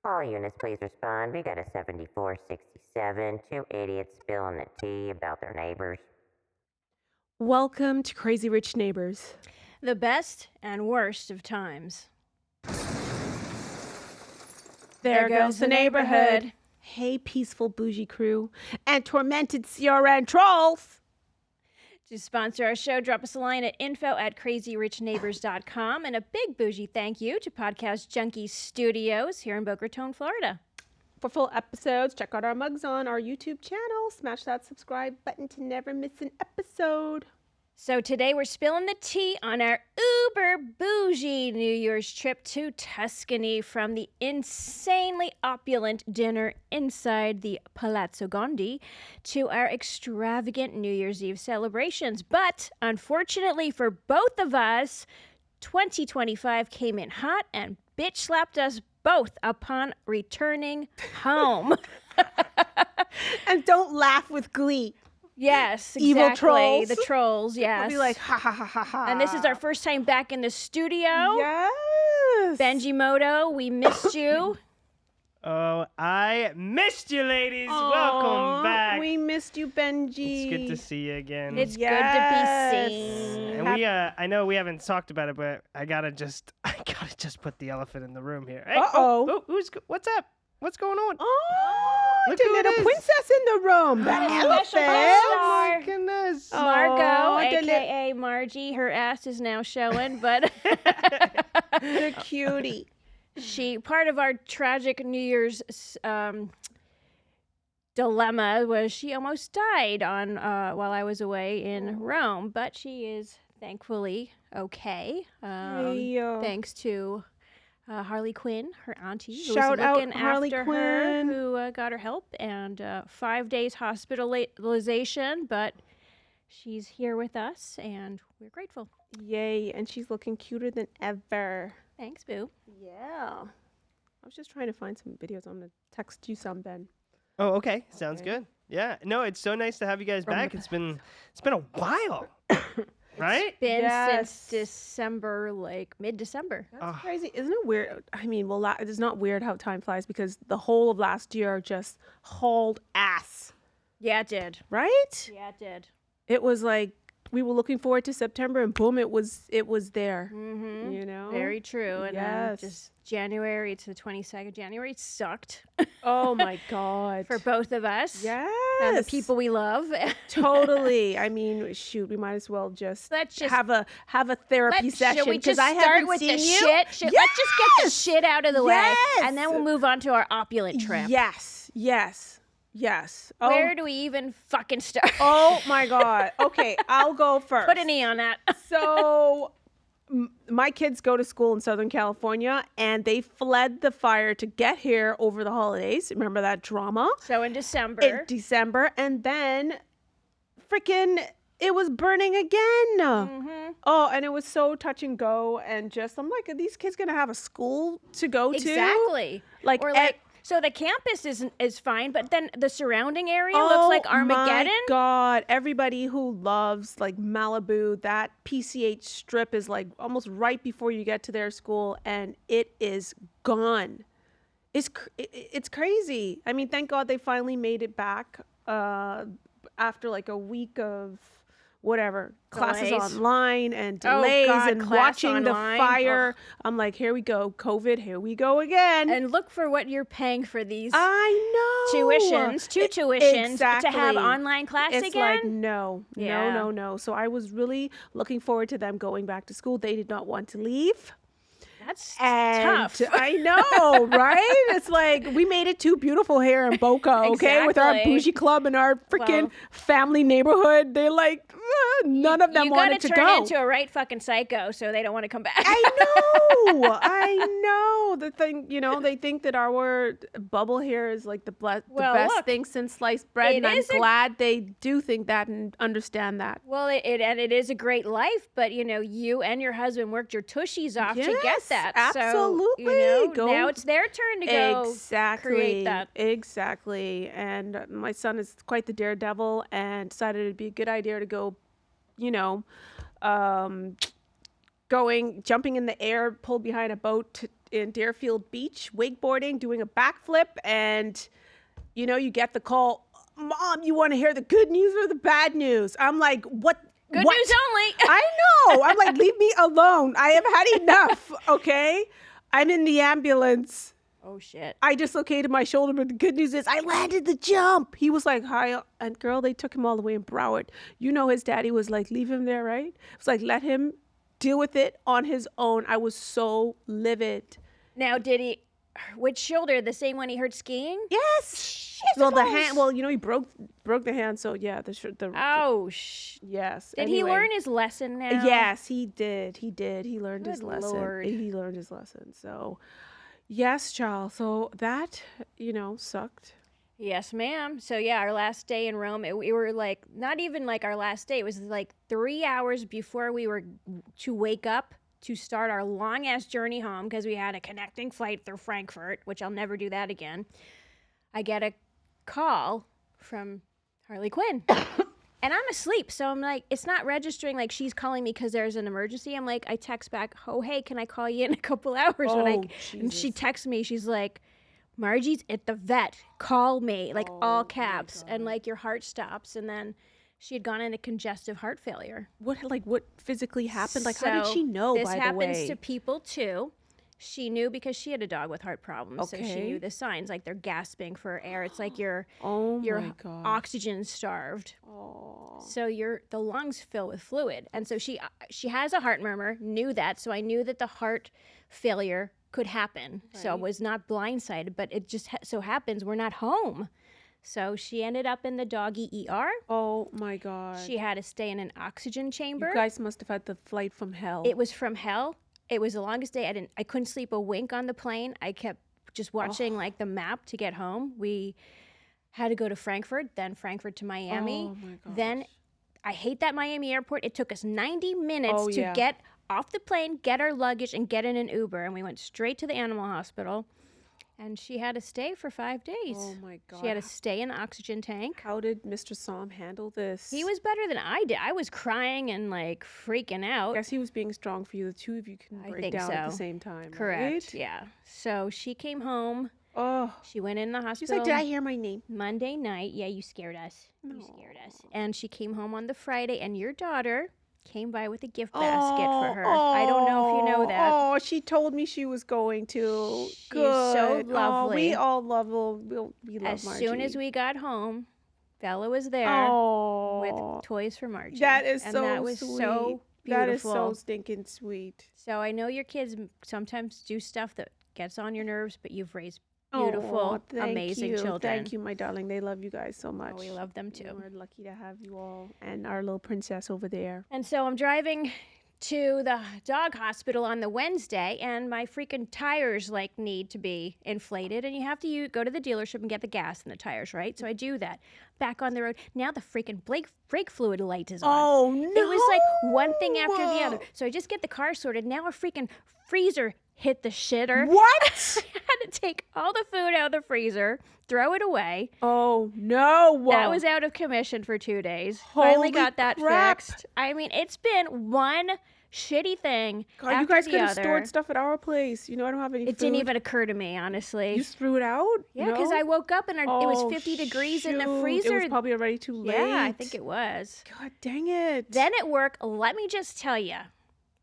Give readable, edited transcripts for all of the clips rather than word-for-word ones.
All units, please respond. We got a 7467. Two idiots spilling the tea about their neighbors. Welcome to Crazy Rich Neighbors. The best and worst of times. There goes the neighborhood. Hey, peaceful bougie crew and tormented CRN trolls. To sponsor our show, drop us a line at info@crazyrichneighbors.com. And a big bougie thank you to Podcast Junkie Studios here in Boca Raton, Florida. For full episodes, check out our mugs on our YouTube channel. Smash that subscribe button to never miss an episode. So today we're spilling the tea on our uber bougie New Year's trip to Tuscany, from the insanely opulent dinner inside the Palazzo Gondi to our extravagant New Year's Eve celebrations. But unfortunately for both of us, 2025 came in hot and bitch slapped us both upon returning home. And don't laugh with glee. Yes, exactly. Evil trolls. The trolls, yes. I'll be like, ha ha ha ha ha. And this is our first time back in the studio. Yes. Benji Moto, we missed you. Oh, I missed you, ladies. Aw, Welcome back. We missed you, Benji. It's good to see you again. It's Yes. good to be seen. and I know we haven't talked about it, but I gotta just put the elephant in the room here. Hey, Uh-oh. What's up? What's going on? Oh, Look the who it little is. princess in the room. The Special elephant. guest Oh star. my goodness. Margot, Oh, the a.k.a. Margie, her ass is now showing, but The cutie. part of our tragic New Year's dilemma was she almost died while I was away in Rome, but she is thankfully okay. Thanks to Harley Quinn, her auntie, who Shout was out looking Harley after Quinn. her, who got her help, and 5 days hospitalization, but she's here with us, and we're grateful. Yay, and she's looking cuter than ever. Thanks, Boo. Yeah. I was just trying to find some videos. I'm going to text you some, Ben. Oh, okay. Sounds Okay. good. Yeah. No, it's so nice to have you guys From back. the It's been a while. Right? Been Yes. since December, like mid-December. That's Oh. crazy. Isn't it weird? I mean, well, it's not weird how time flies because the whole of last year just hauled ass, Yeah, it did. right? Yeah, it did. It was like we were looking forward to September and boom, it was there, Mm-hmm. you know? Very true. And then Yes. just January to the 22nd. January sucked Oh, my God. for both of us. Yes. And the people we love. Totally. I mean, shoot, we might as well just Let's just have a therapy session Should we just I start haven't with seen the you. shit? Let's just get the Yes! shit out of the way, and then Yes! we'll move on to our opulent trip. Yes. Oh, Where do we even fucking start? oh my God. Okay, I'll go first. Put an E on that. So, my kids go to school in Southern California, and they fled the fire to get here over the holidays. Remember that drama? So in December. In December, and then freaking it was burning again. Mhm. Oh, and it was so touch and go, and just I'm like, are these kids gonna have a school to go to? Exactly. Like, Or like, so the campus is fine, but then the surrounding area oh looks like Armageddon. my God, everybody who loves like Malibu, that PCH strip is like almost right before you get to their school, and it is gone. It's crazy. I mean, thank God they finally made it back after like a week of whatever classes Delays. online and Oh, delays God, and class watching the online. fire. I'm like, here we go, COVID, here we go again. And look for what you're paying for these I know tuitions, two tuitions to have Exactly. online class It's again. like no. Yeah. So I was really looking forward to them going back to school. They did not want to leave. That's And tough. I know, right? It's like we made it too beautiful here in Boca, okay? With our Exactly. bougie club and our freaking Well- family neighborhood. They're like, none of them you wanted gotta to turn go. into a right fucking psycho, so they don't want to come back. I know. The thing, they think that our bubble here is like the Well, best look, thing since sliced bread, it and I'm is a- glad they do think that and understand that. Well, it is a great life, but you and your husband worked your tushies off to get Yes, that. absolutely. So, Go- now it's their turn to go Exactly. create that. Exactly. And my son is quite the daredevil and decided it'd be a good idea to go, jumping in the air, pulled behind a boat in Deerfield Beach, wakeboarding, doing a backflip, and you get the call, Mom, you want to hear the good news or the bad news? I'm like, what? Good what? news only. I know. I'm like, leave me alone. I have had enough. Okay. I'm in the ambulance. Oh, shit. I dislocated my shoulder, but the good news is I landed the jump. He was like, hi. And girl, they took him all the way in Broward. His daddy was like, leave him there, right? It was like, let him deal with it on his own. I was so livid. Now, did he, which shoulder? The same one he hurt skiing? Yes. Well, the hand, he broke the hand. So yeah, yes. Did he Anyway. learn his lesson now? Yes, he did. He learned his Good lesson. Lord. He learned his lesson. So, yes, child. So that, sucked. Yes, ma'am. So yeah, our last day in Rome, we were like, not even like our last day. It was like 3 hours before we were to wake up to start our long ass journey home because we had a connecting flight through Frankfurt, which I'll never do that again. I get a call from Harley Quinn. And I'm asleep, so I'm like, it's not registering like she's calling me because there's an emergency. I'm like, I text back, oh, hey, can I call you in a couple hours? And she texts me, she's like, Margie's at the vet. Call me, like all caps. And like your heart stops. And then she had gone into congestive heart failure. What physically happened? Like, how did she know, by the way? This happens to people too. She knew because she had a dog with heart problems. So she knew the signs, like they're gasping for air. It's like your oxygen starved. Oh. So the lungs fill with fluid. And so she has a heart murmur, knew that. So I knew that the heart failure could happen. Right. So I was not blindsided, but it just so happens we're not home. So she ended up in the doggy ER. Oh my God. She had to stay in an oxygen chamber. You guys must have had the flight from hell. It was from hell. It was the longest day. I couldn't sleep a wink on the plane. I kept just watching like the map to get home. We had to go to Frankfurt, then Frankfurt to Miami. Oh my gosh. Then I hate that Miami airport. It took us 90 minutes to get off the plane, get our luggage, and get in an Uber. And we went straight to the animal hospital. And she had to stay for 5 days. Oh my God. She had to stay in the oxygen tank. How did Mr. Som handle this? He was better than I did. I was crying and like freaking out. I guess he was being strong for you. The two of you can break down at the same time. Correct. Right? Yeah. So she came home. Oh. She went in the hospital. She's like, did I hear my name? Monday night. Yeah, you scared us. No. You scared us. And she came home on the Friday, and your daughter came by with a gift basket for her. I don't know if you know that. Oh, she told me she was going to. She's Good. so lovely. We all love her. We love As Margie. soon as we got home, Bella was there with toys for Margie. That is and so that was sweet. so beautiful. That is so stinking sweet. So I know your kids sometimes do stuff that gets on your nerves, but you've raised beautiful, amazing children. Thank you, my darling. They love you guys so much. Oh, we love them too. We're lucky to have you all and our little princess over there. And so I'm driving to the dog hospital on the Wednesday, and my freaking tires need to be inflated, and you have to go to the dealership and get the gas in the tires, right? So I do that. Back on the road. Now the freaking brake fluid light is on. Oh, no. It was like one thing after the other. So I just get the car sorted. Now a freaking freezer hit the shitter. What? I had to take all the food out of the freezer, throw it away. Oh, no. That was out of commission for 2 days. Holy Finally got that crap. fixed. I mean, it's been one shitty thing God, after you guys the could have other. stored stuff at our place. I don't have any food. It didn't even occur to me, honestly. You just threw it out? Yeah, because I woke up and it was 50 degrees in the freezer. It was probably already too late. Yeah, I think it was. God dang it. Then at work, let me just tell you,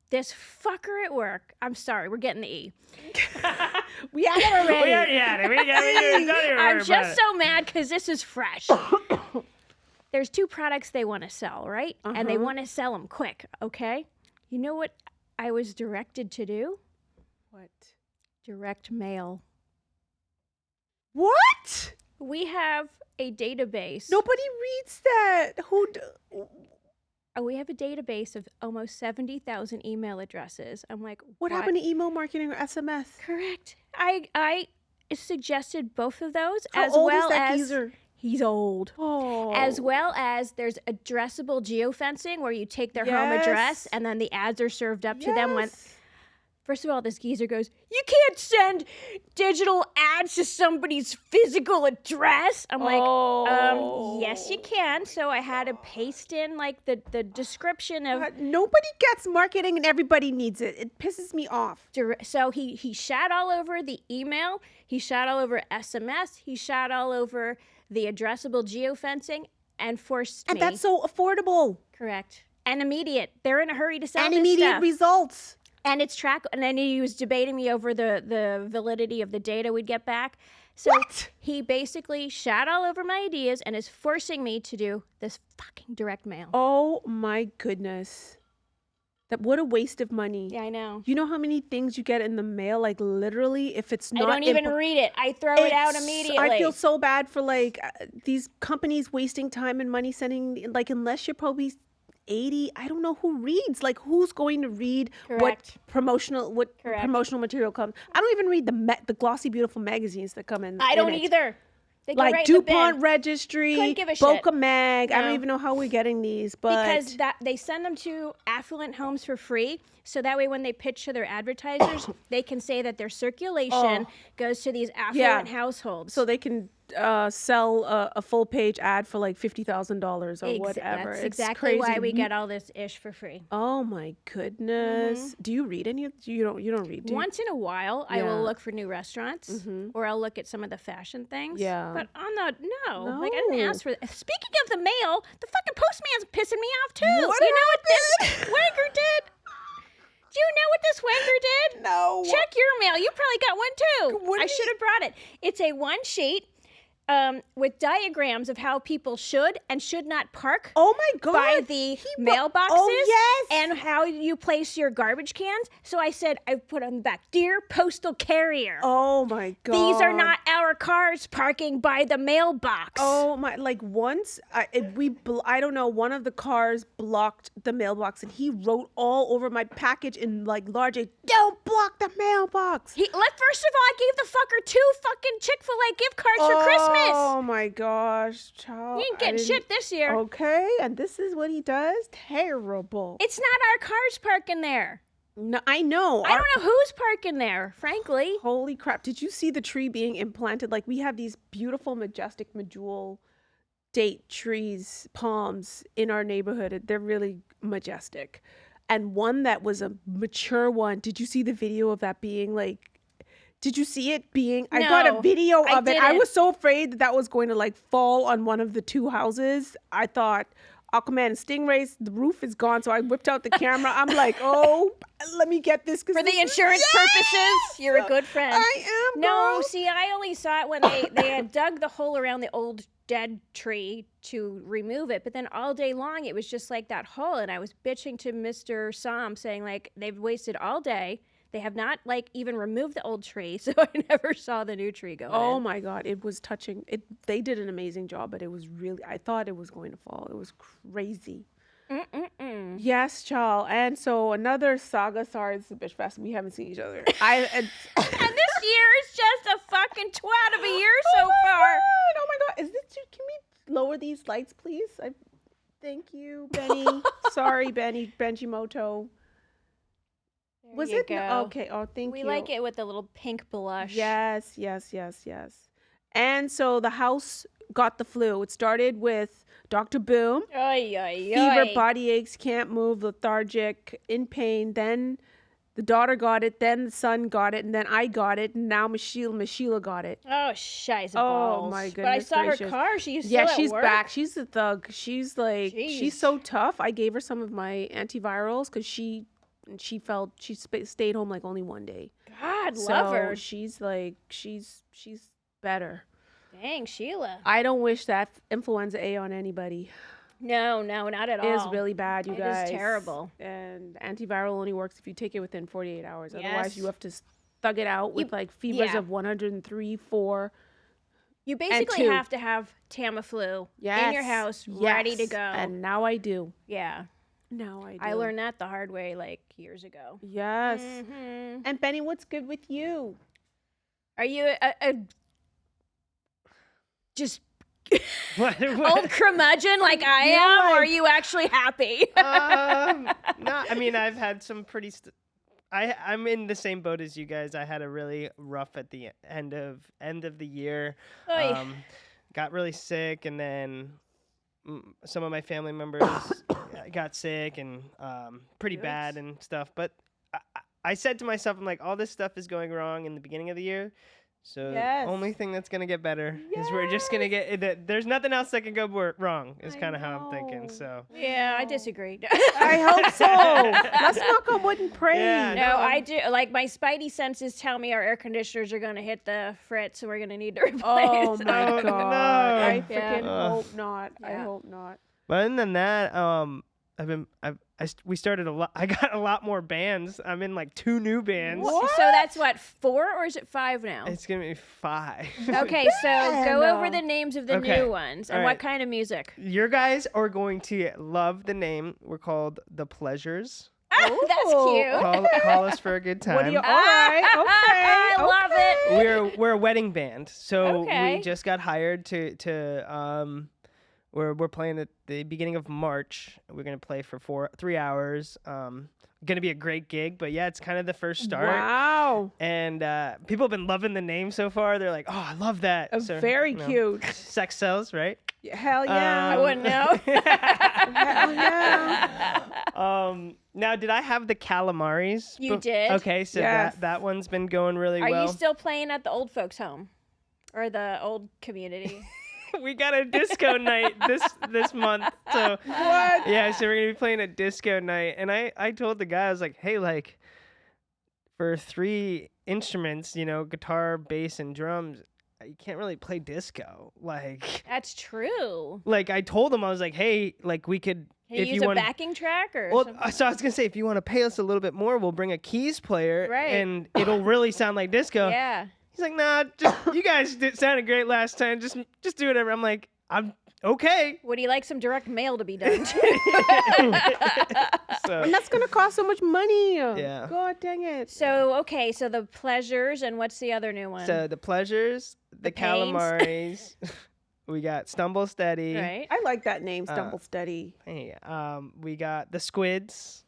this fucker at work, I'm sorry, we're getting the E. We had it already. We already had it. I'm just so mad because this is fresh. There's 2 products they want to sell, right? And they want to sell them quick, okay? You know what I was directed to do? What? Direct mail. What? We have a database. Nobody reads that. We have a database of almost 70,000 email addresses. I'm like, what happened to email marketing or SMS? Correct. I suggested both of those. How as old well is that as geezer? He's old. Oh. As well as there's addressable geofencing where you take their home address and then the ads are served up to them when First of all, this geezer goes, "You can't send digital ads to somebody's physical address." I'm like, yes, you can. So I had to paste in like the description of. Nobody gets marketing and everybody needs it. It pisses me off. So he shot all over the email. He shot all over SMS. He shot all over the addressable geofencing and forced And me. that's so affordable. Correct. And immediate. They're in a hurry to sell And this immediate stuff. results. And it's and then he was debating me over the validity of the data we'd get back. So What? he basically shot all over my ideas and is forcing me to do this fucking direct mail. Oh my goodness. What a waste of money. Yeah, I know. You know how many things you get in the mail? Like literally, if it's not. I don't even read it. I throw it out immediately. I feel so bad for like these companies wasting time and money sending, like, unless you're probably 80, I don't know who reads. Like, who's going to read what Correct. promotional material comes? I don't even read the glossy, beautiful magazines that come in. I don't it. either. They go Like right in the bin. DuPont Registry, Couldn't give a shit. Boca Mag. I No. don't even know how we're getting these, but Because they send them to affluent homes for free, so that way when they pitch to their advertisers, they can say that their circulation goes to these affluent households. so they can sell a full page ad for like $50,000 or whatever. That's It's exactly crazy. why we get all this ish for free. Oh my goodness! Do you read any of? You don't read. Do you? Once in a while, I Yeah. will look for new restaurants, or I'll look at some of the fashion things. Yeah. But on the like I didn't ask for it. Speaking of the mail, the fucking postman's pissing me off too. What you know what this wanker did? Do you know what this wanker did? No. Check your mail. You probably got one too. What I do you- should have brought it. It's a one sheet with diagrams of how people should and should not park Oh my God! by the mailboxes Oh, yes. and how you place your garbage cans. So I said, I put on the back, "Dear Postal Carrier, Oh my God! these are not our cars parking by the mailbox." Oh my! Like once, I don't know. One of the cars blocked the mailbox, and he wrote all over my package in like large. Don't block the mailbox. First of all, I gave the fucker 2 fucking Chick-fil-A gift cards for Christmas. Oh my gosh, child! He ain't getting shit this year. Okay, and this is what he does. Terrible. It's not our cars parking there. No, I know. I don't know who's parking there, frankly. Holy crap! Did you see the tree being implanted? Like, we have these beautiful, majestic medjool date trees, palms in our neighborhood. They're really majestic. And one that was a mature one. Did you see the video of that being like? Did you see it being? I got a No, video I of it. I didn't. was so afraid that was going to like fall on one of the 2 houses. I thought, Aquaman and Stingrays, the roof is gone. So I whipped out the camera. I'm like, oh, let me get this. For the insurance purposes, you're a good friend. I am. No, girl. see, I only saw it when they had dug the hole around the old dead tree to remove it. But then all day long, it was just like that hole. And I was bitching to Mr. Som saying, like, they've wasted all day. They have not, like, even removed the old tree. So I never saw the new tree go Oh in. my God, it was touching. They did an amazing job, but it was really, I thought it was going to fall. It was crazy. Mm-mm-mm. Yes, child. And so another saga. Sorry, this is a bitch fest. We haven't seen each other. And And this year is just a fucking twat of a year so far. Oh my God. Is this, can we lower these lights, please? Thank you, Benny. Sorry, Benjimoto. Was you it? go. Okay. Oh, thank We you. like it with the little pink blush. Yes. And so the house got the flu. It started with Dr. Boom, Oy, oy, fever, oy. body aches, can't move, lethargic, in pain. Then the daughter got it. Then the son got it. And then I got it. And now Michelle got it. Oh, shiza Oh, balls. my But I goodness saw gracious. her car. She's Yeah, still at she's work. back. She's a thug. She's like, she's Jeez. so tough. I gave her some of my antivirals because she stayed home like only one day. God, So love her. she's like, she's better. Dang, Sheila. I don't wish that influenza A on anybody. No, not at all. It is really bad, you It is guys. terrible. And antiviral only works if you take it within 48 hours. Otherwise, Yes. you have to thug it out with like fevers yeah. of 103, 4. You basically 2. have to have Tamiflu Yes. in your house, ready to Yes. go. And now I do. yeah. Now I do. I learned that the hard way like years ago. Yes. Mhm. And Benny, what's good with you? Are you a just What? old curmudgeon like I You're am, or like- are you actually happy? No, I mean I've had some pretty I'm in the same boat as you guys. I had a really rough at the end of the year. Oy. Got really sick, and then some of my family members got sick and pretty bad and stuff. But I said to myself, I'm like, all this stuff is going wrong in the beginning of the year. So Yes. the only thing that's going to get better is we're just going to get there's nothing else that can go wrong is kind of how I'm thinking. So Yeah, I disagree. I hope so. Let's knock on wood and pray. Yeah, No, I do. Like, my spidey senses tell me our air conditioners are going to hit the fritz, so we're going to need to replace Oh them. my Oh, god! no. I Yeah. freaking hope not. I Yeah. hope not. But other than that, we started a lot. I got a lot more bands. I'm in like 2 new bands. What? So that's what, 4 or is it 5 now? It's gonna be 5. Okay, so go Man. over the names of the Okay. new ones and All what right. kind of music. Your guys are going to love the name. We're called The Pleasures. That's Ooh, cute. Call us for a good time. What do you? All right. Okay. I love it. We're a wedding band, so Okay. we just got hired to we're playing at the beginning of March. We're gonna play for 3 hours. Gonna be a great gig, but yeah, it's kind of the first start. Wow. And people have been loving the name so far. They're like, "Oh, I love that." So, Very you know, cute. Sex sells, right? Hell yeah. I wouldn't know. Hell yeah. Now, did I have the calamaris? You did. Okay, so Yes. that one's been going really Are well. you still playing at the old folks' home? Or the old community? We got a disco night this month. So What? yeah, so we're gonna be playing a disco night. And I told the guy, I was like, hey, like for 3 instruments, guitar, bass, and drums, you can't really play disco. Like That's true. I told him, I was like, hey, like we could Can you if use you a want backing track or well, something? so I was gonna say, if you want to pay us a little bit more, we'll bring a keys player, Right. and it'll really sound like disco. Yeah. He's like, nah, just you guys sounded great last time. Just do whatever. I'm like, I'm okay. Would you like some direct mail to be done? So And that's gonna cost so much money. Yeah. God dang it. So, okay, so the pleasures, and what's the other new one? the pleasures, the pains. calamaris. We got Stumble Steady. Right. I like that name, Stumble Steady. Hey, we got the Squids,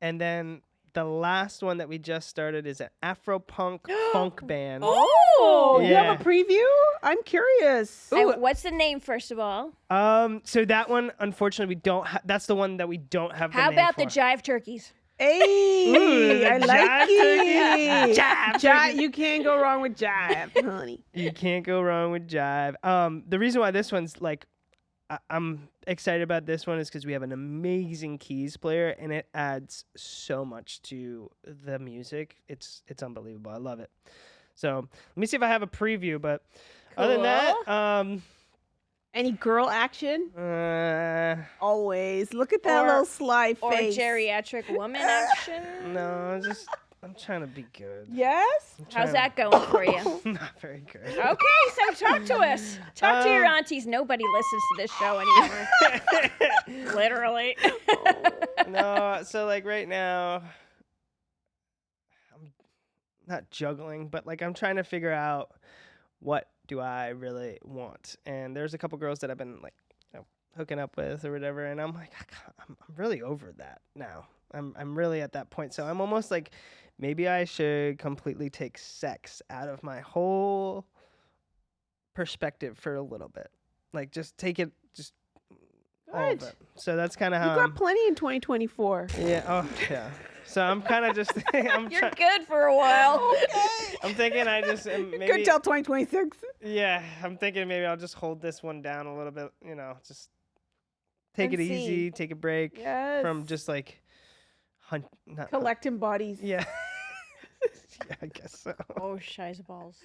and then the last one that we just started is an Afro punk funk band. Oh, you Yeah. have a preview? I'm curious. And what's the name, first of all? So that one, unfortunately, we don't. That's the one that we don't have. How name about the for. Jive Turkeys? Hey, Ooh, I the like jive it. Jive Jive, turkey. you can't go wrong with jive, honey. You can't go wrong with jive. The reason why this one's like, I'm excited about this one is because we have an amazing keys player, and it adds so much to the music. It's unbelievable. I love it. So let me see if I have a preview. But other than that, Any girl action? Always. Look at that Or- little sly Or face. geriatric woman action? no, I'm trying to be good. Yes? How's that going for you? Not very good. Okay, so talk to us. Talk to your aunties. Nobody listens to this show anymore. Literally. No, so like right now, I'm not juggling, but like I'm trying to figure out what do I really want. And there's a couple girls that I've been like hooking up with or whatever, and I'm like, I'm really over that now. I'm really at that point. So I'm almost like, maybe I should completely take sex out of my whole perspective for a little bit. Like just take it, just all of Good. it. So that's kind of You how got plenty in 2024. yeah. Oh, yeah. So I'm kind of just. You're good for a while. I'm thinking I just maybe. Good till 2026. Yeah, I'm thinking maybe I'll just hold this one down a little bit. Just take And it see. easy, take a break Yes. from just like not Collecting bodies. Yeah. Yeah, I guess so. Oh, shies balls.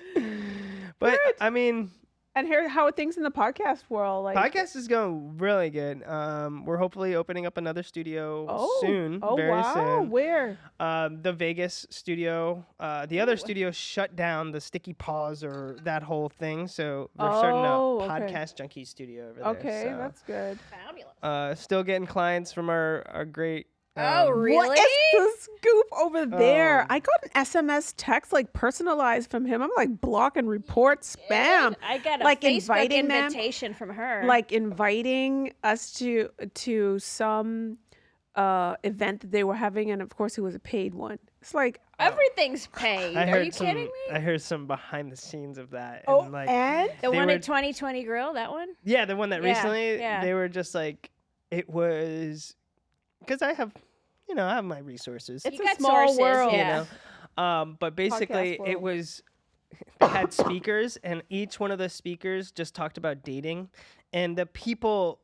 But I mean, And here, how are things in the podcast world? Like podcast is going really good. We're hopefully opening up another studio soon. Oh, very wow. soon. Where? The Vegas studio. The other studio shut down, the Sticky Paws or that whole thing. So we're starting Oh, a okay. podcast junkie studio over there. Okay, so, that's good. Fabulous. still getting clients from our great. Oh, really? What is the scoop over there? Oh. I got an SMS text like personalized from him. I'm like block and report spam. I got a Like Facebook inviting them? invitation from her. Like inviting us to some event that they were having, and of course it was a paid one. It's like, Everything's paid. Are you kidding me? I heard some behind the scenes of that. oh, And like, and The they one were- at 2020 Grill, that one? yeah, the one that Yeah, recently, yeah. they were just like, it was, because I have my resources. it's You a got small sources, world. yeah. But basically Podcast it world. was, they had speakers, and each one of the speakers just talked about dating, and the people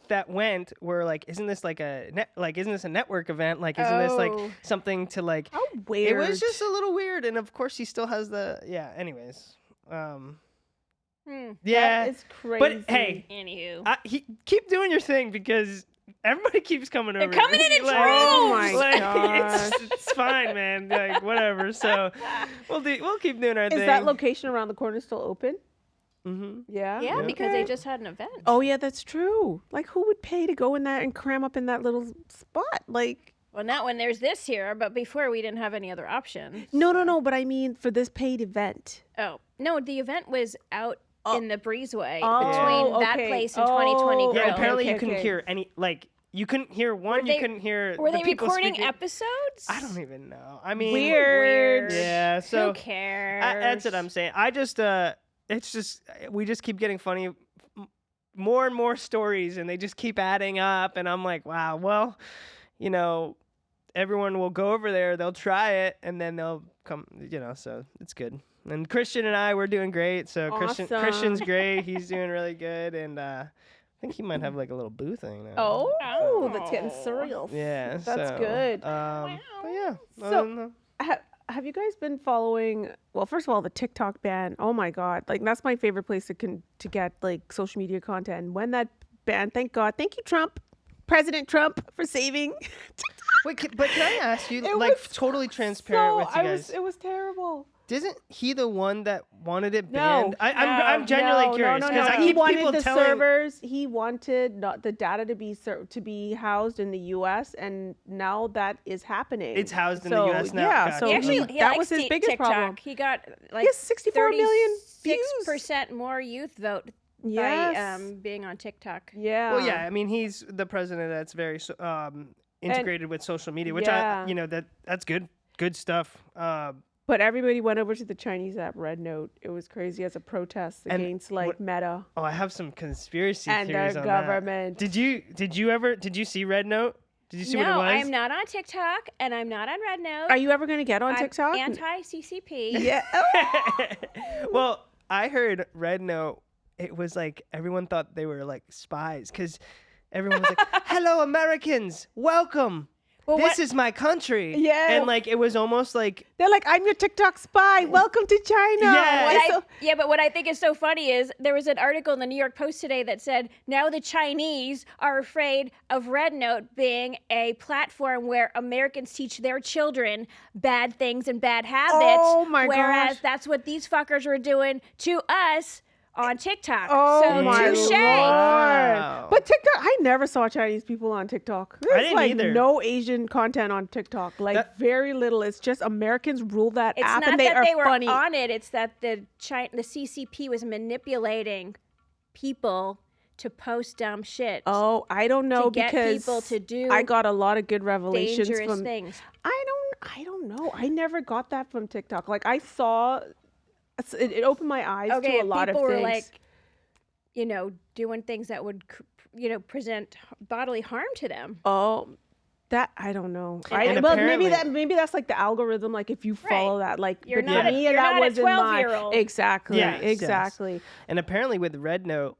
that went were like, isn't this like isn't this a network event? Like, isn't this like Oh. something to like, How weird. it was just a little weird. And of course he still has anyways. Yeah. That is crazy. But hey, Anywho. keep doing your thing, because everybody keeps coming over. coming in Like, Oh my like, gosh. it's fine, man. Like, whatever. So we'll keep doing our Is thing. that location around the corner still open? Mm-hmm. Yeah. Yeah, because they Okay. just had an event. Oh yeah, that's true. Like, who would pay to go in that and cram up in that little spot? Like, Well, not when there's this here, but before we didn't have any other option. no. But I mean, for this paid event. Oh, no, the event was out in the breezeway Oh, between that okay. place and 2020 Oh, Grill. Yeah, apparently you okay, couldn't okay. hear any, like, you couldn't hear one, they- you couldn't hear Were the they people recording speaking. episodes? I don't even know. I mean, Weird. Yeah, so Who cares? that's what I'm saying. I just, it's just, we just keep getting funny, more and more stories, and they just keep adding up, and I'm like, wow, well, everyone will go over there, they'll try it, and then they'll come, so it's good. And Christian and I, we're doing great. So Awesome. Christian's great. He's doing really good, and I think he might have like a little boo thing now. Oh, that's getting surreal. Yeah, That's so, good. But yeah. So- other than that- Have you guys been following? Well, first of all, the TikTok ban. Oh my God! Like, that's my favorite place to get like social media content. And when that ban, thank God, thank you, Trump, President Trump, for saving. Wait, but can I ask you, It like, was totally transparent with you guys? It was terrible. Isn't he the one that wanted it No, banned? I'm genuinely curious because I He keep wanted people the telling. servers. He wanted not the data to be housed in the U.S. and now that is happening. It's housed in the So, US now. Yeah, Gotcha. so He actually, that likes was his Ti- biggest TikTok. problem. He got like He has 64 million views. 36% more youth vote Yes. by being on TikTok. Yeah. Well, yeah, I mean, he's the president that's very integrated with social media, which Yeah. that's good stuff. But everybody went over to the Chinese app Red Note. It was crazy as a protest And against like what- Meta Oh, I have some conspiracy and theories their on government. that. Did you see Red Note? Did you see what it No, was? I am not on TikTok and I'm not on Red Note. Are you ever going to get on I'm TikTok? anti-CCP. Yeah. Well, I heard Red Note. It was like everyone thought they were like spies because everyone was like, "Hello, Americans, welcome. Well, This is my country." Yeah. and like it was almost like They're like, I'm your TikTok spy. Welcome to China. Yeah. Why so- But what I think is so funny is there was an article in the New York Post today that said now the Chinese are afraid of Red Note being a platform where Americans teach their children bad things and bad habits. Oh my whereas gosh. that's what these fuckers were doing to us on TikTok. Oh so my touche. Wow. But TikTok, I never saw Chinese people on TikTok. There's didn't like either. no Asian content on TikTok. Like That- very little. It's just Americans rule that It's app not and they that are they were funny. on it. It's that the CCP was manipulating people to post dumb shit. Oh, I don't know to get because people to do I got a lot of good revelations dangerous from things. I don't know. I never got that from TikTok. Like I saw it opened my eyes Okay, to a lot of people things. were like, doing things that would, present bodily harm to them. Oh, that I don't know. And Well, apparently- maybe that's like the algorithm. Like if you follow that, like You're but not for a- me, you're that not a wasn't my 12-year-old. exactly, Yes, yes. exactly. And apparently with Red Note,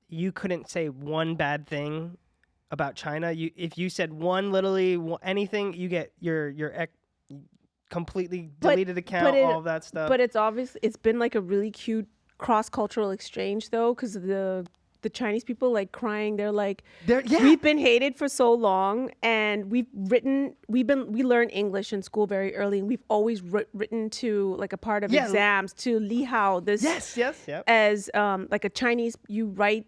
you couldn't say one bad thing about China. If you said anything, you get your completely deleted account, all of that stuff. But it's been like a really cute cross-cultural exchange though, because the Chinese people like crying. They're like, we've been hated for so long, and we learn English in school very early, and we've always written to like a part of Yeah. exams to Li Hao. This Yep. as like a Chinese, you write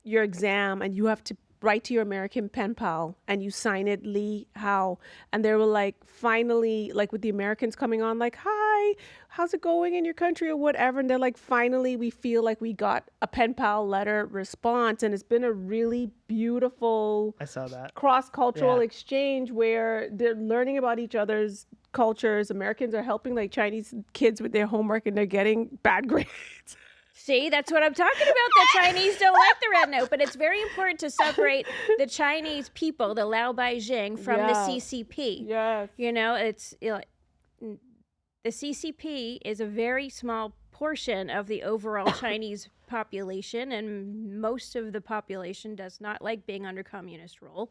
your exam and you have to write to your American pen pal and you sign it Li Hao. And they were like, finally, like with the Americans coming on, like, hi, how's it going in your country or whatever. And they're like, finally, we feel like we got a pen pal letter response. And it's been a really beautiful I saw that. cross-cultural Yeah. exchange where they're learning about each other's cultures. Americans are helping like Chinese kids with their homework and they're getting bad grades. See, that's what I'm talking about. The Chinese don't like the red note, but it's very important to separate the Chinese people, the Lao Beijing, from the Yeah. CCP. Yes. You know, the CCP is a very small portion of the overall Chinese population, and most of the population does not like being under communist rule.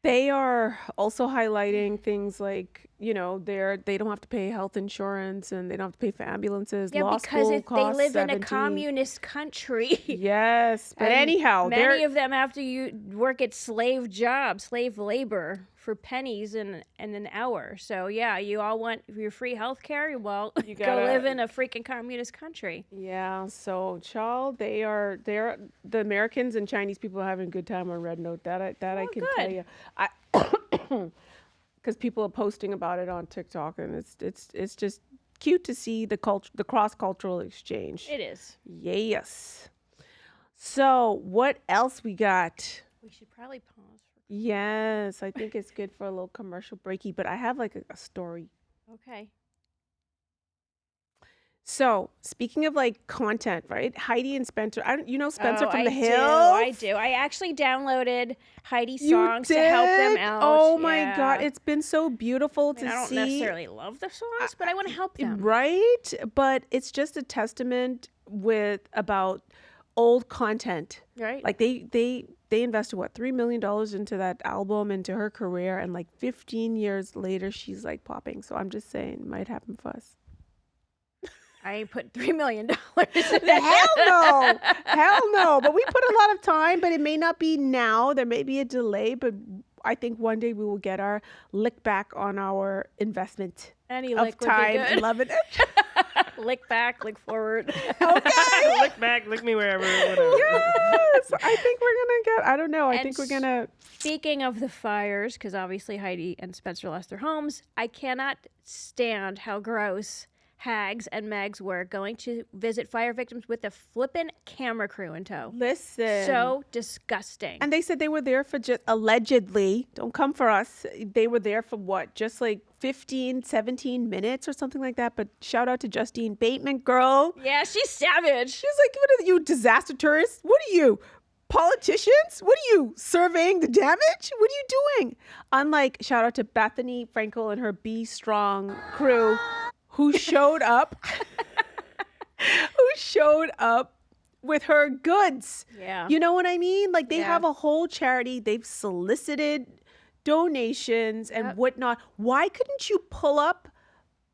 They are also highlighting things like, they don't have to pay health insurance and they don't have to pay for ambulances. Yeah, Law because school they costs live in a 70. communist country. Yes, but And anyhow, many of them have to work at slave jobs, slave labor for pennies in an hour. So yeah, you all want your free health care? Well, You go gotta- live in a freaking communist country. Yeah, so child, they're the Americans and Chinese people are having a good time on Red Note. That I can tell good. you. I because people are posting about it on TikTok, and it's just cute to see the cross cultural exchange. It is. Yes. So what else we got? We should probably pause. Yes, I think it's good for a little commercial breaky, but I have like a story. Okay. So speaking of like content, right? Heidi and Spencer. Spencer from I the do, Hills. I do. I actually downloaded Heidi's You songs to help them did? out. Oh my Yeah. God, it's been so beautiful I mean, to I don't see. necessarily love the songs, but I want to help them. Right? But it's just a testament about old content. Right? Like they invested $3 million into that album, into her career, and like 15 years later she's like popping. So I'm just saying it might happen for us. I put $3 million. Hell no. Hell no. But we put a lot of time, but it may not be now. There may be a delay, but I think one day we will get our lick back on our investment Any of lick would be time good. and love it. Lick back, lick forward. Okay. Look back, look me wherever. Whatever. Yes. I think we're going to get, I don't know. I And think we're going to. Speaking of the fires, because obviously Heidi and Spencer lost their homes, I cannot stand how gross hags and mags were going to visit fire victims with a flippin' camera crew in tow. Listen. So disgusting. And they said they were there for just allegedly, don't come for us. They were there for what? Just like 15, 17 minutes or something like that. But shout out to Justine Bateman, girl. Yeah, she's savage. She's like, what are you, disaster tourists? What are you, politicians? What are you, surveying the damage? What are you doing? Unlike, shout out to Bethany Frankel and her Be Strong crew who showed up, with her goods. Yeah. You know what I mean? Like they Yeah. have a whole charity. They've solicited donations and whatnot. Why couldn't you pull up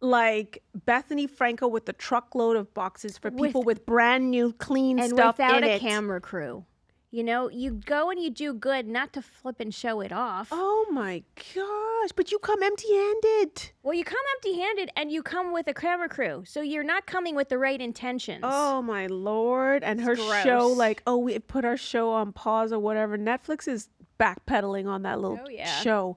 like Bethany Frankel with the truckload of boxes for people with brand new clean And stuff without in a it? camera crew. You know, you go and you do good, not to flip and show it off. Oh my gosh, but you come empty-handed. Well, you come empty-handed and you come with a camera crew. So you're not coming with the right intentions. Oh my Lord. And her It's show, gross. like, oh, we put our show on pause or whatever. Netflix is backpedaling on that little Oh, yeah. show.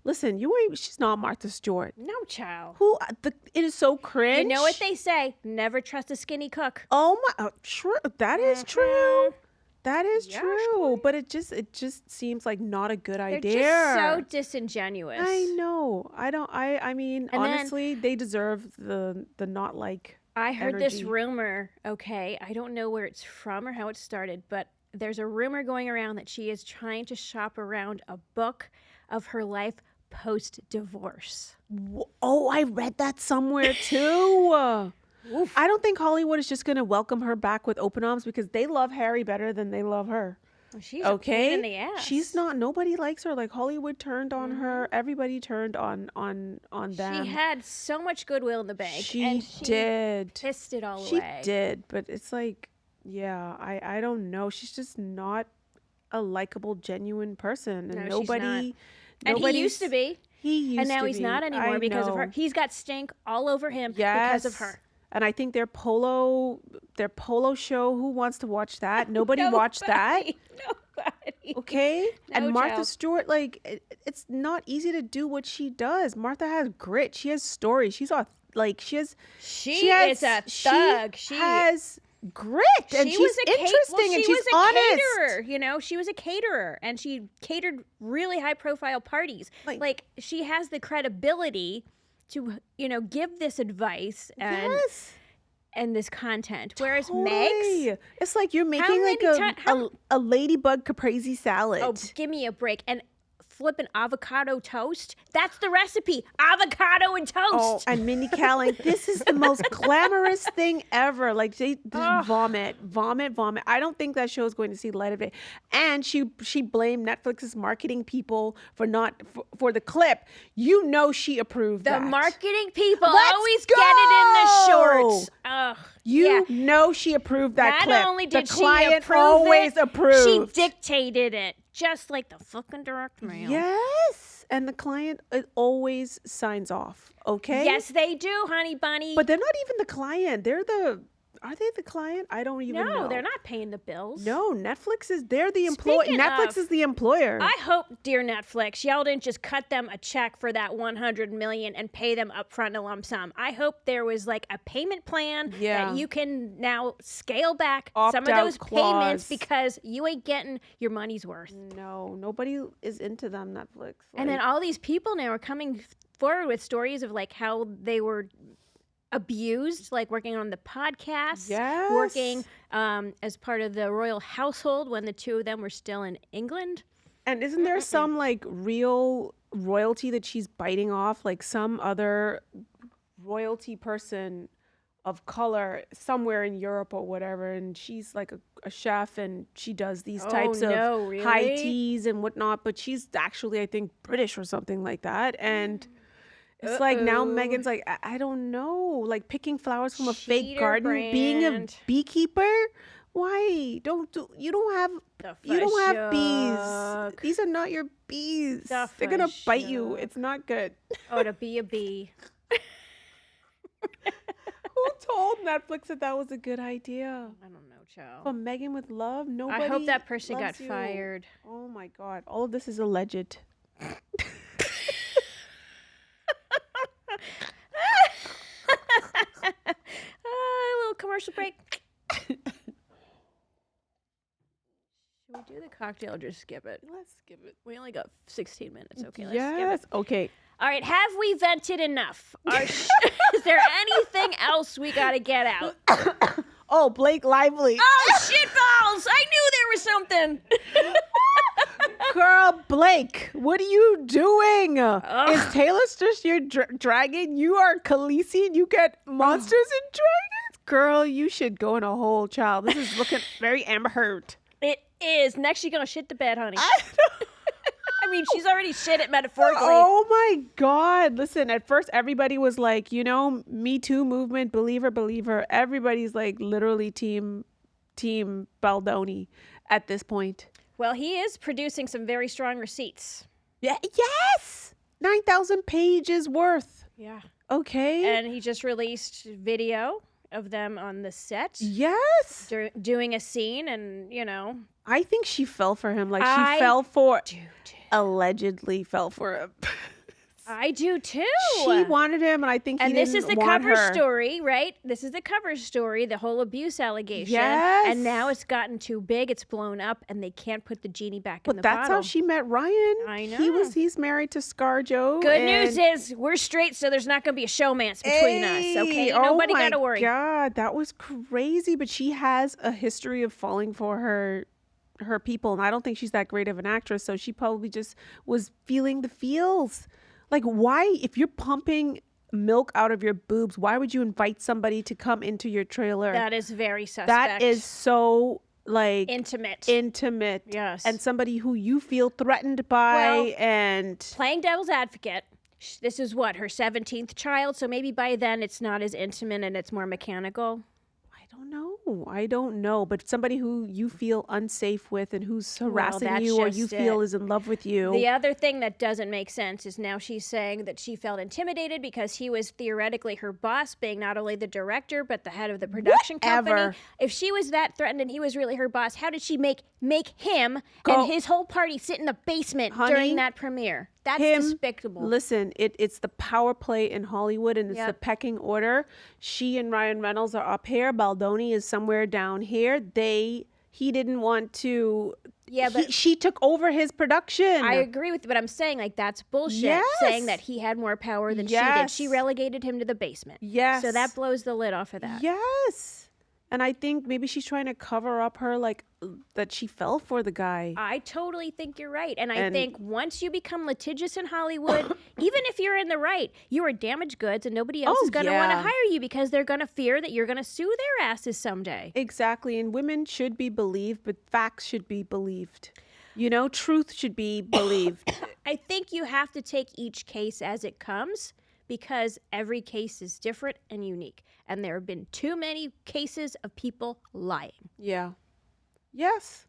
Listen, she's not Martha Stewart. No, child. It is so cringe. You know what they say? Never trust a skinny cook. Oh my, true. That is true. That is Yeah, true. But it just seems like not a good They're idea. just so disingenuous. I know. I mean, And then- honestly, they deserve the not like. I heard this energy. rumor, okay? I don't know where it's from or how it started, but there's a rumor going around that she is trying to shop around a book of her life post-divorce. Oh, I read that somewhere too. I don't think Hollywood is just going to welcome her back with open arms because they love Harry better than they love her. Well, she's Okay, a pain in the ass. she's not. Nobody likes her. Like Hollywood turned on her. Everybody turned on them. She had so much goodwill in the bank. She and she did. pissed it all She away. did, but it's like, yeah, I don't know. She's just not a likable, genuine person, and No, she's not. nobody. And he used to be. He used And now to he's be. not anymore I because of her. know. He's got stink all over him Yes. because of her. And I think their polo show. Who wants to watch that? Nobody watched that. Nobody. Okay. And No, Martha child. Stewart, like, it's not easy to do what she does. Martha has grit. She has stories. She's she has. She is a thug. She has grit, and She she's was a interesting, and she she's was a honest. caterer, you know. She was a caterer, and she catered really high-profile parties. Like she has the credibility to, you know, give this advice and Yes. and this content. Whereas Totally. Megs, It's like you're making like a ladybug caprese salad. oh, give me a break. And flipping avocado toast. That's the recipe. Avocado and toast. Oh, and Mindy Kaling, this is the most glamorous thing ever. Like they just vomit. I don't think that show is going to see the light of day. And she blamed Netflix's marketing people for not for the clip. You know she approved The that. marketing people Let's always go! get it in the shorts. Ugh. You know she approved that clip. Not only did the she client approve always it, approved. she dictated it, just like the fucking direct mail. Yes, and the client always signs off. Okay. Yes, they do, honey bunny. But they're not even the client. Are they the client? I don't even know. No, they're not paying the bills. No, they're the employer. Speaking Netflix of, is the employer. I hope, dear Netflix, y'all didn't just cut them a check for that $100 million and pay them upfront in a lump sum. I hope there was like a payment plan that you can now scale back some of those payments because you ain't getting your money's worth. No, nobody is into them, Netflix. And then all these people now are coming forward with stories of like how they were abused, like working on the podcast, working as part of the royal household when the two of them were still in England. And isn't there some like real royalty that she's biting off, like some other royalty person of color somewhere in Europe or whatever, and she's like a chef and she does these types of high teas and whatnot, but she's actually, I think, British or something like that. And it's like now Meghan's like, I don't know, like picking flowers from a fake garden, being a beekeeper. Why you don't have bees? These are not your bees. They're gonna bite you. It's not good. Oh, to be a bee. Who told Netflix that was a good idea? I don't know, Chow. But Meghan with love, nobody. I hope that person got loves you. fired. Oh my God! All of this is alleged. A little commercial break. Should we do the cocktail or just skip it? Let's skip it. We only got 16 minutes. Okay, let's Yes. skip it. Okay. All right, have we vented enough? Is there anything else we got to get out? Oh, Blake Lively. Oh, shitballs! I knew there was something. Girl, Blake, what are you doing? Is Taylor just your dragon? You are Khaleesi and you get monsters and dragons? Girl, you should go in a hole, child. This is looking very Amber Heard. It is. Next, you're going to shit the bed, honey. I mean, she's already shit it metaphorically. Oh my God. Listen, at first everybody was like, you know, Me Too movement, believer. Everybody's like literally team Balroni at this point. Well, he is producing some very strong receipts. Yeah, yes. 9,000 pages worth. Yeah. Okay. And he just released video of them on the set. Yes. Doing a scene and, you know. I think she fell for him. Like she fell for, allegedly fell for him. I do too. She wanted him, and I think he didn't want her. And this is the cover story, right? This is the cover story, the whole abuse allegation. Yes. And now it's gotten too big, it's blown up, and they can't put the genie back in the But that's bottle. how she met Ryan. I know. He's married to ScarJo. Good news is we're straight, so there's not going to be a showmance between us, okay? Nobody got to worry. Oh my God, that was crazy. But she has a history of falling for her people, and I don't think she's that great of an actress, so she probably just was feeling the feels. Like, why, if you're pumping milk out of your boobs, why would you invite somebody to come into your trailer? That is very suspect. That is so, like... Intimate. Yes. And somebody who you feel threatened by, and... Playing devil's advocate, this is what, her 17th child? So maybe by then it's not as intimate and it's more mechanical? I don't know. But somebody who you feel unsafe with and who's harassing you or you feel is in love with you. The other thing that doesn't make sense is now she's saying that she felt intimidated because he was theoretically her boss, being not only the director but the head of the production company. If she was that threatened and he was really her boss, how did she make him and his whole party sit in the basement during that premiere? That's him, despicable. Listen, it's the power play in Hollywood, and it's the Yep. pecking order. She and Ryan Reynolds are up here. Baldoni is somewhere down here. He didn't want to. Yeah, but she took over his production. I agree with you, but I'm saying like that's bullshit. Saying that Yes. he had more power than she did. She Yes. relegated him to the basement. Yes. So that blows the lid off of that. Yes. And I think maybe she's trying to cover up her like that she fell for the guy. I totally think you're right. And I And- think once you become litigious in Hollywood, even if you're in the right, you are damaged goods and nobody else Oh, is going to want to yeah. hire you because they're going to fear that you're going to sue their asses someday. Exactly. And women should be believed, but facts should be believed. You know, truth should be believed. I think you have to take each case as it comes because every case is different and unique. And there have been too many cases of people lying. Yeah. Yes.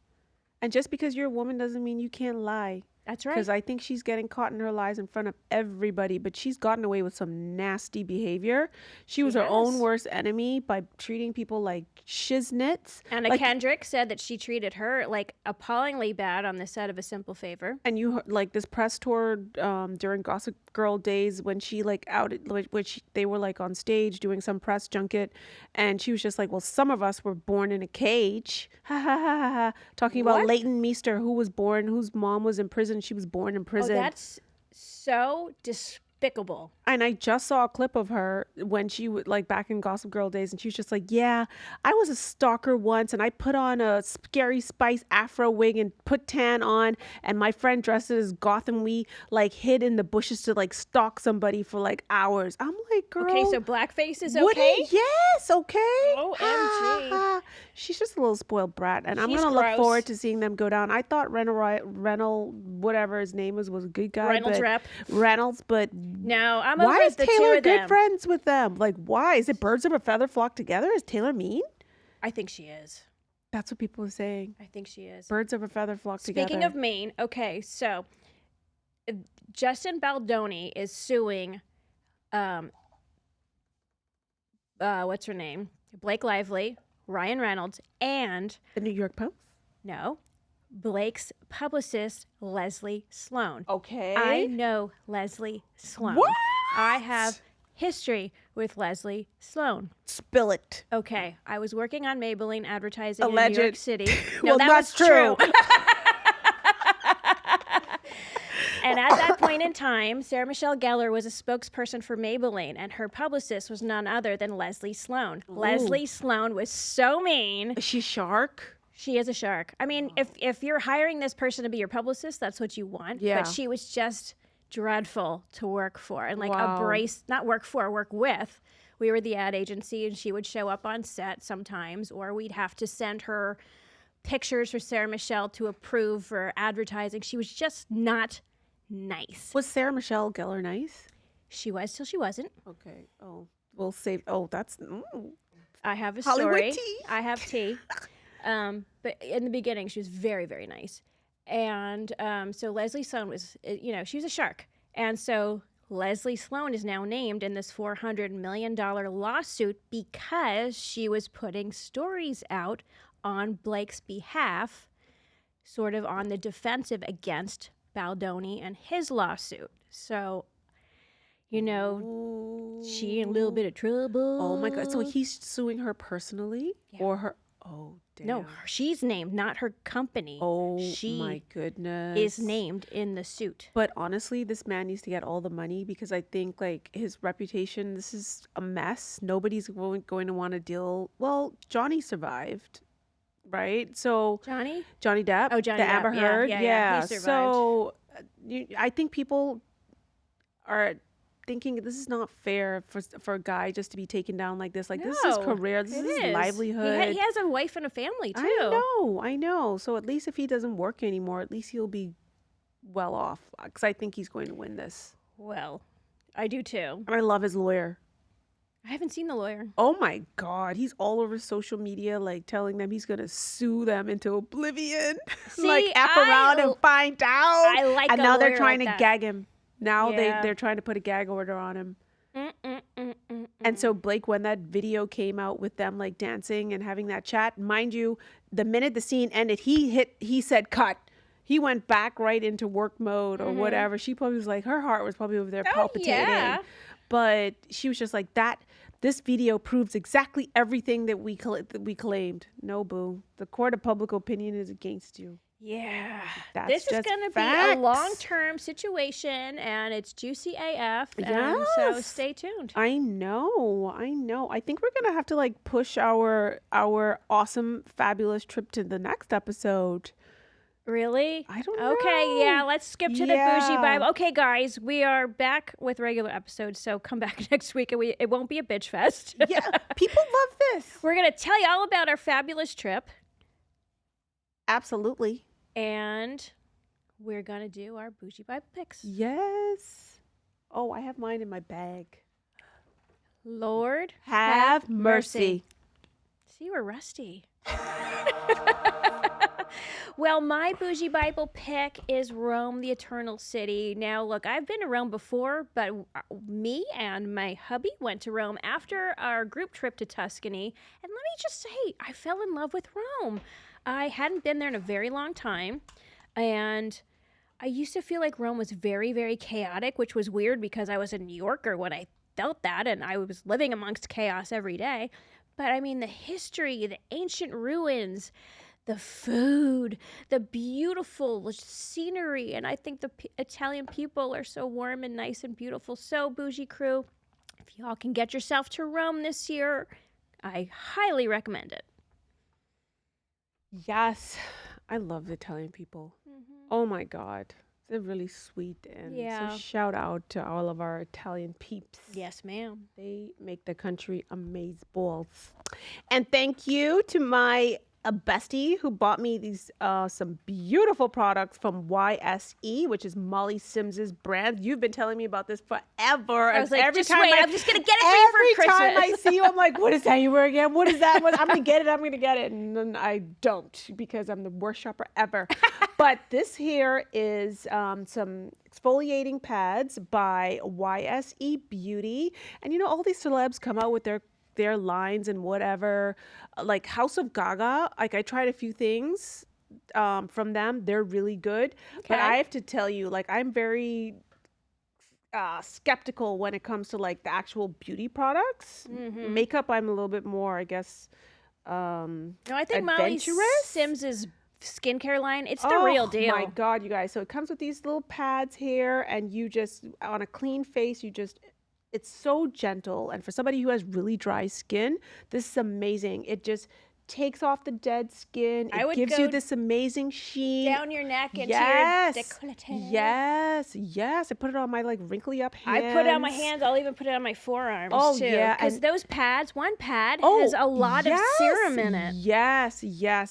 And just because you're a woman doesn't mean you can't lie. That's right. Because I think she's getting caught in her lies in front of everybody, but she's gotten away with some nasty behavior. She was her own has. worst enemy by treating people like shiznits. Anna like, Kendrick said that she treated her like appallingly bad on the set of A Simple Favor. And you like this press tour during Gossip Girl days when she like outed, which they were like on stage doing some press junket, and she was just like, "Well, some of us were born in a cage," ha ha ha ha, ha. Talking about What? Leighton Meester, whose mom was in prison. She was born in prison. Oh, that's so despicable. And I just saw a clip of her when she would like back in Gossip Girl days, and she was just like, "Yeah, I was a stalker once, and I put on a Scary Spice afro wig and put tan on, and my friend dressed it as goth, and we like hid in the bushes to like stalk somebody for like hours." I'm like, "Girl, Okay, so blackface is would okay? it? Yes, okay." OMG. She's just a little spoiled brat, and I'm She's gonna look gross. forward to seeing them go down. I thought Reynolds, whatever his name was a good guy. Reynolds but rep. Reynolds, but No, I'm why over is the Taylor two of good them. friends with them? Like, why? Is it birds of a feather flock together? Is Taylor mean? I think she is. That's what people are saying. I think she is. Birds of a feather flock together. Speaking of mean, okay, so Justin Baldoni is suing, what's her name? Blake Lively, Ryan Reynolds, and the New York Post. no, Blake's publicist, Leslie Sloan. Okay. I know Leslie Sloan. What? I have history with Leslie Sloan. Spill it. Okay, I was working on Maybelline advertising in New Alleged. York City. Well, that that's was true. And at that point in time, Sarah Michelle Gellar was a spokesperson for Maybelline, and her publicist was none other than Leslie Sloan. Leslie Sloan was so mean. Is she shark? She is a shark. I mean, if you're hiring this person to be your publicist, that's what you want. Yeah. But she was just dreadful to work for and like Wow. not work for, work with. We were the ad agency, and she would show up on set sometimes, or we'd have to send her pictures for Sarah Michelle to approve for advertising. She was just not nice. Was Sarah Michelle Gellar nice? She was till she wasn't. Okay. Oh, we'll save. Oh, that's. I have a Hollywood story. tea. I have tea. But in the beginning, she was very, very nice. And so Leslie Sloan was, she was a shark. And so Leslie Sloan is now named in this $400 million lawsuit because she was putting stories out on Blake's behalf, sort of on the defensive against Baldoni and his lawsuit. So, she in a little bit of trouble. Oh my God! So he's suing her personally, or her? Oh damn! No, she's named, not her company. Oh she my goodness! is named in the suit. But honestly, this man needs to get all the money because I think like his reputation. This is a mess. Nobody's going to want to deal. Well, Johnny survived, right? So Johnny? Johnny Depp. Oh, Johnny the Depp. Amber Yeah, Heard. yeah, he survived. So I think people are thinking this is not fair for a guy just to be taken down like this. Like this is his No, career. This it is his livelihood. He has a wife and a family, too. I know. So at least if he doesn't work anymore, at least he'll be well off. Because I think he's going to win this. Well, I do, too. And I love his lawyer. I haven't seen the lawyer. Oh my God. He's all over social media, like telling them he's going to sue them into oblivion. See, like F around and find out. I like And a now they're lawyer trying like to that. gag him. Now Yeah. they're trying to put a gag order on him. And so Blake, when that video came out with them like dancing and having that chat, mind you, the minute the scene ended, he said cut. he went back right into work mode or whatever. She probably was like, her heart was probably over there palpitating. Yeah. But she was just like, this video proves exactly everything that we claimed. No, boo. The court of public opinion is against you. Yeah. That's This is just going to be facts. a long-term situation, and it's juicy AF. And so Yes. stay tuned. I know. I think we're gonna have to like push our awesome, fabulous trip to the next episode. Really? I don't know. Okay, yeah, let's skip to the Bougie Bible. Okay, guys, we are back with regular episodes, so come back next week, and it won't be a bitch fest. Yeah, people love this. We're going to tell you all about our fabulous trip, Absolutely. and we're going to do our Bougie Bible picks. Yes. Oh, I have mine in my bag. Lord, Have mercy. See, we're rusty. Well, my Bougie Bible pick is Rome, the Eternal City. Now, look, I've been to Rome before, but me and my hubby went to Rome after our group trip to Tuscany. And let me just say, I fell in love with Rome. I hadn't been there in a very long time. And I used to feel like Rome was very, very chaotic, which was weird because I was a New Yorker when I felt that, and I was living amongst chaos every day. But I mean, the history, the ancient ruins, the food, the beautiful scenery, and I think the Italian people are so warm and nice and beautiful. So, Bougie Crew, if y'all can get yourself to Rome this year, I highly recommend it. Yes. I love the Italian people. Oh my God. They're really sweet. And Yeah. so shout out to all of our Italian peeps. Yes, ma'am. They make the country amaze balls. And thank you to my bestie who bought me these some beautiful products from YSE, which is Molly Sims's brand. You've been telling me about this forever. I was like, every just time wait, I'm just going to get it for you for every time I Christmas. see you, I'm like, what is that you wear again? What is that? I'm going to get it. And then I don't because I'm the worst shopper ever. But this here is some exfoliating pads by YSE Beauty. And you know, all these celebs come out with their lines and whatever. Like House of Gaga, like I tried a few things from them. They're really good. But I have to tell you, like I'm very skeptical when it comes to like the actual beauty products. Makeup, I'm a little bit more, I guess, No, I think Molly adventurous? Sims's skincare line, it's the real deal. Oh my God, you guys. So it comes with these little pads here, and you just, on a clean face, it's so gentle. And for somebody who has really dry skin, this is amazing. It just takes off the dead skin. I It would gives go you this amazing sheen. Down your neck into Yes. your décolleté. Yes. I put it on my like wrinkly up hands. I put it on my hands. I'll even put it on my forearms Oh, too. yeah, Because and- those pads, one pad has a lot of serum in it. Yes.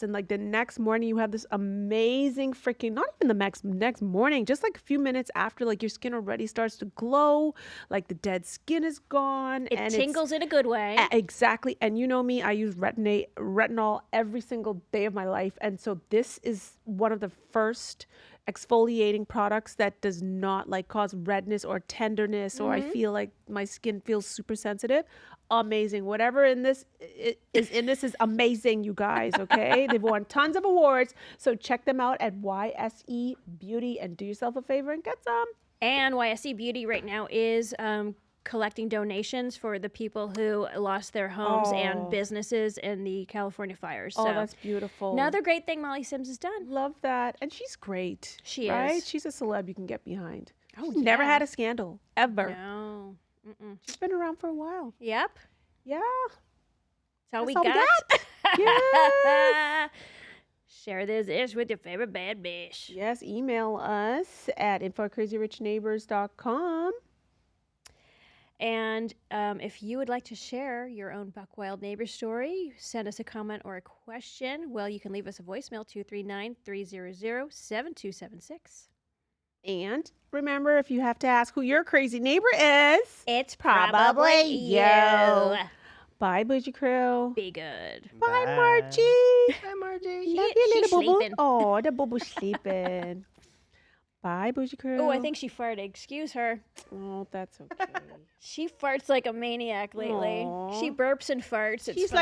And like the next morning, you have this amazing freaking, not even the next morning, just like a few minutes after, like your skin already starts to glow, like the dead skin is gone. It and tingles in a good way. Exactly. And you know me, I use retinol every single day of my life. And so this is one of the first exfoliating products that does not like cause redness or tenderness or I feel like my skin feels super sensitive. Amazing. Whatever is in this is amazing, you guys, okay? They've won tons of awards. So check them out at YSE Beauty and do yourself a favor and get some. And YSC Beauty right now is collecting donations for the people who lost their homes and businesses in the California fires. Oh, So that's beautiful. another great thing Molly Sims has done. Love that. And she's great. She right? is. She's a celeb you can get behind. Oh, She's never yeah. had a scandal, ever. No. Mm-mm. She's been around for a while. Yep. Yeah. That's all we That's all got. we Yes. Share this ish with your favorite bad bitch. Yes, email us at info@crazyrichneighbors.com. And if you would like to share your own Buck Wild neighbor story, send us a comment or a question, well, you can leave us a voicemail, 239-300-7276. And remember, if you have to ask who your crazy neighbor is, It's probably you. you. Bye, Bougie Crew. Be good. Bye, Margie. Bye, Margie. She- Love you, she's little boo-boo. sleeping. Oh, the boo-boo's sleeping. Bye, Bougie Crew. Oh, I think she farted. Excuse her. Oh, that's okay. She farts like a maniac lately. Aw. She burps and farts. It's She's fine.